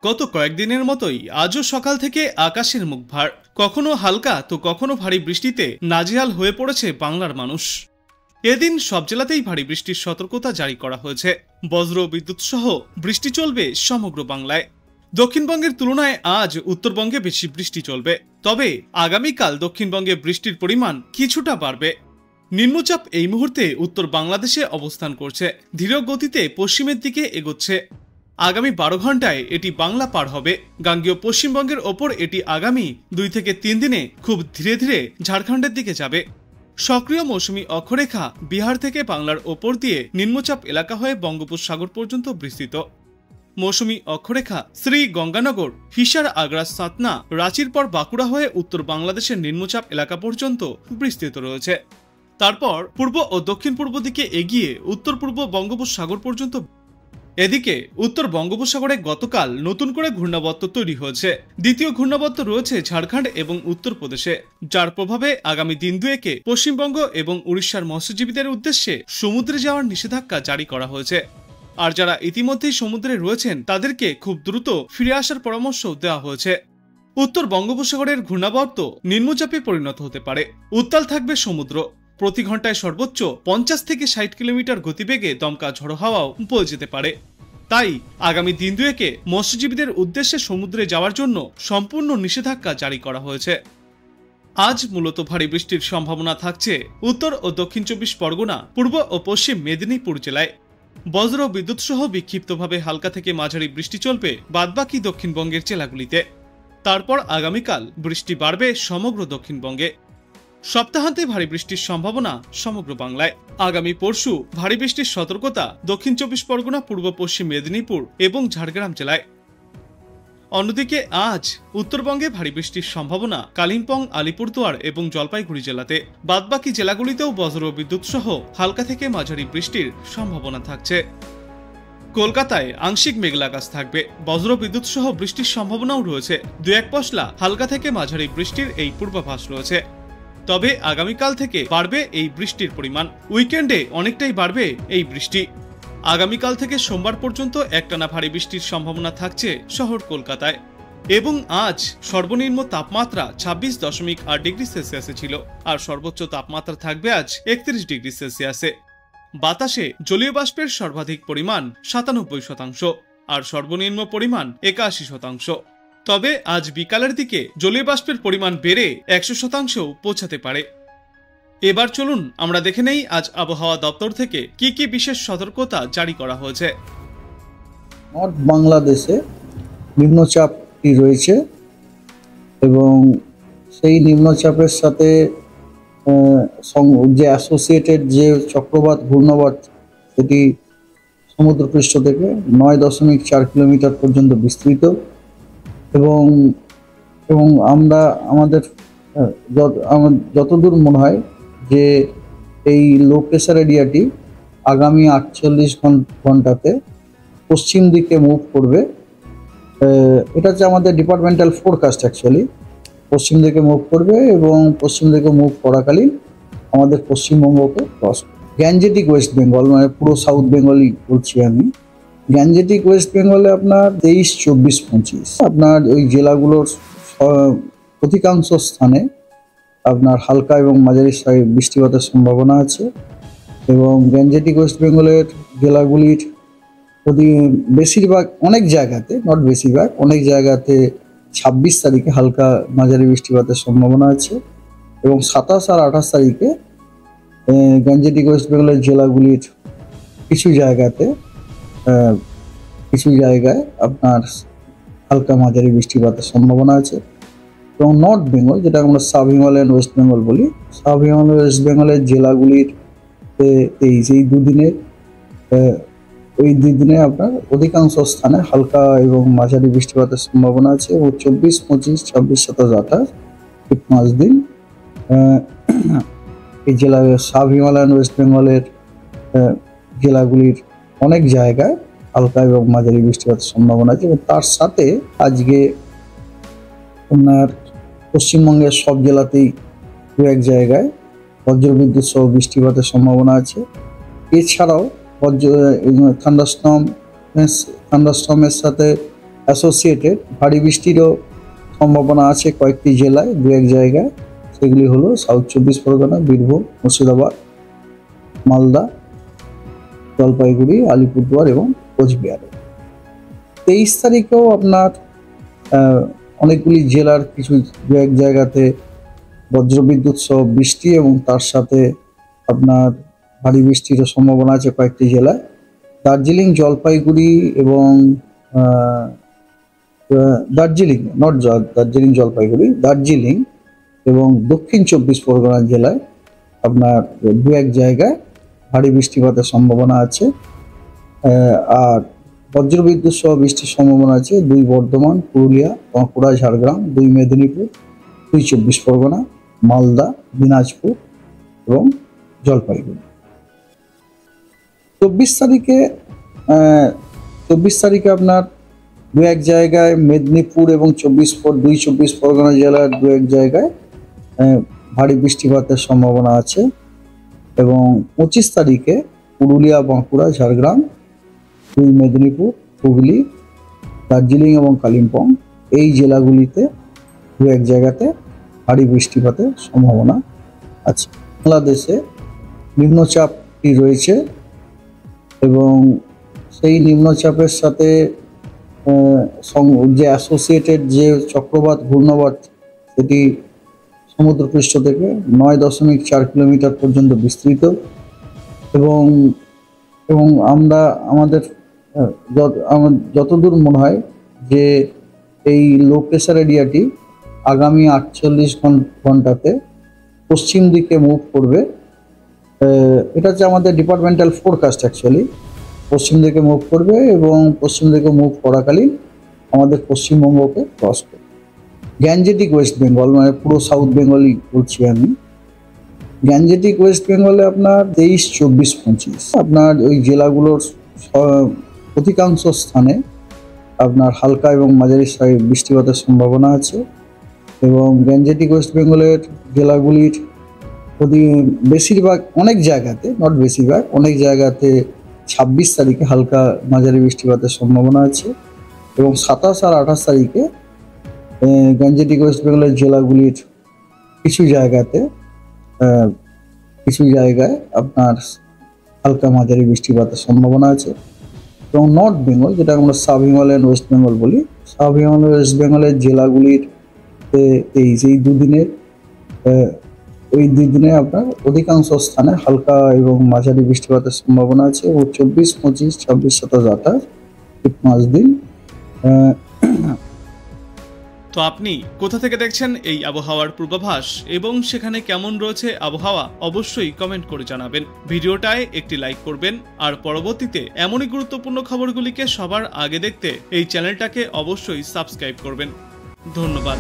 গত কয়েকদিনের মতোই আজও সকাল থেকে আকাশের মুখ ভার, কখনো হালকা তো কখনো ভারী বৃষ্টিতে নাজেহাল হয়ে পড়েছে বাংলার মানুষ। এদিন সব জেলাতেই ভারী বৃষ্টির সতর্কতা জারি করা হয়েছে। বজ্র বিদ্যুৎ সহ বৃষ্টি চলবে সমগ্র বাংলায়। দক্ষিণবঙ্গের তুলনায় আজ উত্তরবঙ্গে বেশি বৃষ্টি চলবে, তবে আগামীকাল দক্ষিণবঙ্গে বৃষ্টির পরিমাণ কিছুটা বাড়বে। নিম্নচাপ এই মুহূর্তে উত্তর বাংলাদেশে অবস্থান করছে, ধীর গতিতে পশ্চিমের দিকে এগোচ্ছে। আগামী 12 ঘন্টায় এটি বাংলা পার হবে। গাঙ্গেয় পশ্চিমবঙ্গের ওপর এটি আগামী 2 থেকে 3 দিনে খুব ধীরে ধীরে ঝাড়খণ্ডের দিকে যাবে। সক্রিয় মৌসুমী অক্ষরেখা বিহার থেকে বাংলার ওপর দিয়ে নিম্নচাপ এলাকা হয়ে বঙ্গোপসাগর পর্যন্ত বিস্তৃত। মৌসুমী অক্ষরেখা শ্রী গঙ্গানগর, হিসার, আগ্রা, সাতনা, রাঁচির পর বাঁকুড়া হয়ে উত্তর বাংলাদেশের নিম্নচাপ এলাকা পর্যন্ত বিস্তৃত রয়েছে। তারপর পূর্ব ও দক্ষিণ পূর্ব দিকে এগিয়ে উত্তর পূর্ব বঙ্গোপসাগর পর্যন্ত। এদিকে উত্তর বঙ্গোপসাগরে গতকাল নতুন করে ঘূর্ণাবর্ত তৈরি হয়েছে। দ্বিতীয় ঘূর্ণাবর্ত রয়েছে ঝাড়খণ্ড এবং উত্তরপ্রদেশে, যার প্রভাবে আগামী দিন দুয়েকে পশ্চিমবঙ্গ এবং উড়িষ্যার মৎস্যজীবীদের উদ্দেশ্যে সমুদ্রে যাওয়ার নিষেধাজ্ঞা জারি করা হয়েছে। আর যারা ইতিমধ্যেই সমুদ্রে রয়েছেন তাদেরকে খুব দ্রুত ফিরে আসার পরামর্শ দেওয়া হয়েছে। উত্তর বঙ্গোপসাগরের ঘূর্ণাবর্ত নিম্নচাপে পরিণত হতে পারে। উত্তাল থাকবে সমুদ্র। প্রতি ঘন্টায় সর্বোচ্চ 50 থেকে 60 কিলোমিটার গতিবেগে দমকা ঝড়ো হাওয়াও বয়ে যেতে পারে। তাই আগামী দিন দুয়েকে মৎস্যজীবীদের উদ্দেশ্যে সমুদ্রে যাওয়ার জন্য সম্পূর্ণ নিষেধাজ্ঞা জারি করা হয়েছে। আজ মূলত ভারী বৃষ্টির সম্ভাবনা থাকছে উত্তর ও দক্ষিণ 24 পরগনা, পূর্ব ও পশ্চিম মেদিনীপুর জেলায়। বজ্র বিদ্যুৎ সহ বিক্ষিপ্তভাবে হালকা থেকে মাঝারি বৃষ্টি চলবে বাদবাকি দক্ষিণবঙ্গের জেলাগুলিতে। তারপর আগামীকাল বৃষ্টি বাড়বে সমগ্র দক্ষিণবঙ্গে। সপ্তাহান্তে ভারী বৃষ্টির সম্ভাবনা সমগ্র বাংলায়। আগামী পরশু ভারী বৃষ্টির সতর্কতা দক্ষিণ 24 পরগনা, পূর্ব পশ্চিম মেদিনীপুর এবং ঝাড়গ্রাম জেলায়। অন্যদিকে আজ উত্তরবঙ্গে ভারী বৃষ্টির সম্ভাবনা কালিম্পং, আলিপুরদুয়ার এবং জলপাইগুড়ি জেলাতে। বাদবাকি জেলাগুলিতেও বজ্র বিদ্যুৎ সহ হালকা থেকে মাঝারি বৃষ্টির সম্ভাবনা থাকছে। কলকাতায় আংশিক মেঘলা আকাশ থাকবে, বজ্র বিদ্যুৎ সহ বৃষ্টির সম্ভাবনাও রয়েছে। 2-1 পশলা হালকা থেকে মাঝারি বৃষ্টির এই পূর্বাভাস রয়েছে। তবে আগামীকাল থেকে বাড়বে এই বৃষ্টির পরিমাণ। উইকেন্ডে অনেকটাই বাড়বে এই বৃষ্টি। আগামীকাল থেকে সোমবার পর্যন্ত একটানা ভারী বৃষ্টির সম্ভাবনা থাকছে শহর কলকাতায়। এবং আজ সর্বনিম্ন তাপমাত্রা 26.8 ডিগ্রি সেলসিয়াসে ছিল, আর সর্বোচ্চ তাপমাত্রা থাকবে আজ 31 ডিগ্রি সেলসিয়াসে। বাতাসে জলীয় বাষ্পের সর্বাধিক পরিমাণ 97%, আর সর্বনিম্ন পরিমাণ 81%। তবে আজ বিকালের দিকে জলীয় বাষ্পের পরিমাণ বেড়ে 100% পৌঁছাতে পারে। এবার চলুন আমরা দেখে নেই আজ আবহাওয়া দপ্তর থেকে কি কি বিশেষ সতর্কতা জারি করা হয়েছে। নর্থ বাংলাদেশে নিম্নচাপটি রয়েছে এবং সেই নিম্নচাপের সাথে যে অ্যাসোসিয়েটেড যে চক্রবাত ঘূর্ণাবর্ত, সেটি সমুদ্রপৃষ্ঠ থেকে 9.4 কিলোমিটার পর্যন্ত বিস্তৃত। এবং আমরা আমাদের যতদূর মনে হয় যে এই লো প্রেসার এরিয়াটি আগামী 48 ঘন্টাতে পশ্চিম দিকে মুভ করবে। এটা হচ্ছে আমাদের ডিপার্টমেন্টাল ফোরকাস্ট। অ্যাকচুয়ালি পশ্চিম দিকে মুভ করবে এবং পশ্চিম দিকে মুভ করাকালীন আমাদের পশ্চিমবঙ্গকে ক্রস করবে। গ্যাঞ্জেটিক ওয়েস্ট বেঙ্গল, মানে পুরো সাউথ বেঙ্গলই বলছি আমি। গ্যাঞ্জেটিক ওয়েস্ট বেঙ্গলে আপনার 23, 24, 25 আপনার ওই জেলাগুলোর অধিকাংশ স্থানে আপনার হালকা এবং মাঝারি বৃষ্টিপাতের সম্ভাবনা আছে। এবং গ্যাঞ্জেটিক ওয়েস্ট বেঙ্গলের জেলাগুলির বেশিরভাগ, অনেক জায়গাতে, নট বেশিরভাগ, অনেক জায়গাতে 26 তারিখে হালকা মাঝারি বৃষ্টিপাতের সম্ভাবনা আছে। এবং 27 আর 28 তারিখে গ্যাঞ্জেটিক ওয়েস্ট বেঙ্গলের জেলাগুলির কিছু জায়গায় আপনার হালকা মাঝারি বৃষ্টিপাতের সম্ভাবনা আছে। এবং নর্থ বেঙ্গল, যেটা আমরা সাব হিমালয়ান ওয়েস্ট বেঙ্গল বলি, সাব হিমালয়ান ওয়েস্ট বেঙ্গলের জেলাগুলির এই 2 দিনে আপনার অধিকাংশ স্থানে হালকা এবং মাঝারি বৃষ্টিপাতের সম্ভাবনা আছে। এবং 24, 25, 26, 27, 28 এই 5 দিন এই জেলা সাব হিমালয়ান ওয়েস্ট বেঙ্গলের জেলাগুলির অনেক জায়গায় হালকা এবং মাঝারি বৃষ্টিপাতের সম্ভাবনা আছে। এবং তার সাথে আজকে আপনার পশ্চিমবঙ্গের সব জেলাতেই 2-1 জায়গায় বজ্রবিদ্যুৎ সহ বৃষ্টিপাতের সম্ভাবনা আছে। এছাড়াও থান্ডারস্টর্মের সাথে অ্যাসোসিয়েটেড ভারী বৃষ্টিরও সম্ভাবনা আছে কয়েকটি জেলায়, দু এক জায়গায়। সেগুলি হলো সাউথ 24 পরগনা, বীরভূম, মুর্শিদাবাদ, মালদা, জলপাইগুড়ি, আলিপুরদুয়ার এবং কোচবিহারে। 23 তারিখেও আপনার অনেকগুলি জেলার কিছু দু এক জায়গাতে বজ্রবিদ্যুৎ সহ বৃষ্টি এবং তার সাথে আপনার ভারী বৃষ্টিরও সম্ভাবনা আছে কয়েকটি জেলায়। দার্জিলিং, জলপাইগুড়ি এবং দার্জিলিং জলপাইগুড়ি, দার্জিলিং এবং দক্ষিণ 24 পরগনা জেলায় আপনার দু এক জায়গায় ভারী বৃষ্টিপাতের সম্ভাবনা আছে। আর বজ্রবিদ্যুৎ সহ বৃষ্টির সম্ভাবনা আছে 2 বর্ধমান, পুরুলিয়া, বাঁকুড়া, ঝাড়গ্রাম, 2 মেদিনীপুর, 2 24 পরগনা, মালদা, দিনাজপুর এবং জলপাইগুড়ি। 24 তারিখে আপনার দু এক জায়গায় মেদিনীপুর এবং 2 24 পরগনা জেলার দু এক জায়গায় ভারী বৃষ্টিপাতের সম্ভাবনা আছে। এবং 25 তারিখে পুরুলিয়া, বাঁকুড়া, ঝাড়গ্রাম, 2 মেদিনীপুর, হুগলি, দার্জিলিং এবং কালিম্পং এই জেলাগুলিতে দু এক জায়গাতে ভারী বৃষ্টিপাতের সম্ভাবনা আছে। বাংলাদেশে নিম্নচাপটি রয়েছে এবং সেই নিম্নচাপের সাথে যে অ্যাসোসিয়েটেড যে চক্রবাত ঘূর্ণাবর্ত, সেটি সমুদ্রপৃষ্ঠ থেকে 9.4 কিলোমিটার পর্যন্ত বিস্তৃত এবং আমরা আমাদের যতদূর মনে হয় যে এই লো প্রেসার এরিয়াটি আগামী 48 ঘন্টাতে পশ্চিম দিকে মুভ করবে। এটা হচ্ছে আমাদের ডিপার্টমেন্টাল ফোরকাস্ট। অ্যাকচুয়ালি পশ্চিম দিকে মুভ করবে এবং পশ্চিম দিকে মুভ করাকালীন আমাদের পশ্চিমবঙ্গকে ক্রস করবে। গ্যাঞ্জেটিক ওয়েস্ট বেঙ্গল, মানে পুরো সাউথ বেঙ্গলই বলছি আমি। গ্যাঞ্জেটিক ওয়েস্ট বেঙ্গলে আপনার 23, 24, 25 আপনার ওই জেলাগুলোর অধিকাংশ স্থানে আপনার হালকা এবং মাঝারি বৃষ্টিপাতের সম্ভাবনা আছে। এবং গ্যাঞ্জেটিক ওয়েস্ট বেঙ্গলের জেলাগুলির বেশিরভাগ, অনেক জায়গাতে, নট বেশিরভাগ, অনেক জায়গাতে 26 তারিখে হালকা মাঝারি বৃষ্টিপাতের সম্ভাবনা আছে। এবং 27 আর 28 তারিখে গ্যাঞ্জেটিক ওয়েস্ট বেঙ্গলের জেলাগুলির কিছু জায়গায় আপনার হালকা মাঝারি বৃষ্টিপাতের সম্ভাবনা আছে। এবং নর্থ বেঙ্গল, যেটা আমরা সাব হিমালয়ান ওয়েস্ট বেঙ্গল বলি, সাব হিমালয়ান ওয়েস্ট বেঙ্গলের জেলাগুলির এই দুই দিনে আপনার অধিকাংশ স্থানে হালকা এবং মাঝারি বৃষ্টিপাতের সম্ভাবনা আছে। ও 24, 25, 26, 27, 28 5 দিন। তো আপনি কোথা থেকে দেখছেন এই আবহাওয়ার পূর্বাভাস এবং সেখানে কেমন রয়েছে আবহাওয়া, অবশ্যই কমেন্ট করে জানাবেন। ভিডিওটায় একটি লাইক করবেন আর পরবর্তীতে এমনই গুরুত্বপূর্ণ খবরগুলিকে সবার আগে দেখতে এই চ্যানেলটাকে অবশ্যই সাবস্ক্রাইব করবেন। ধন্যবাদ।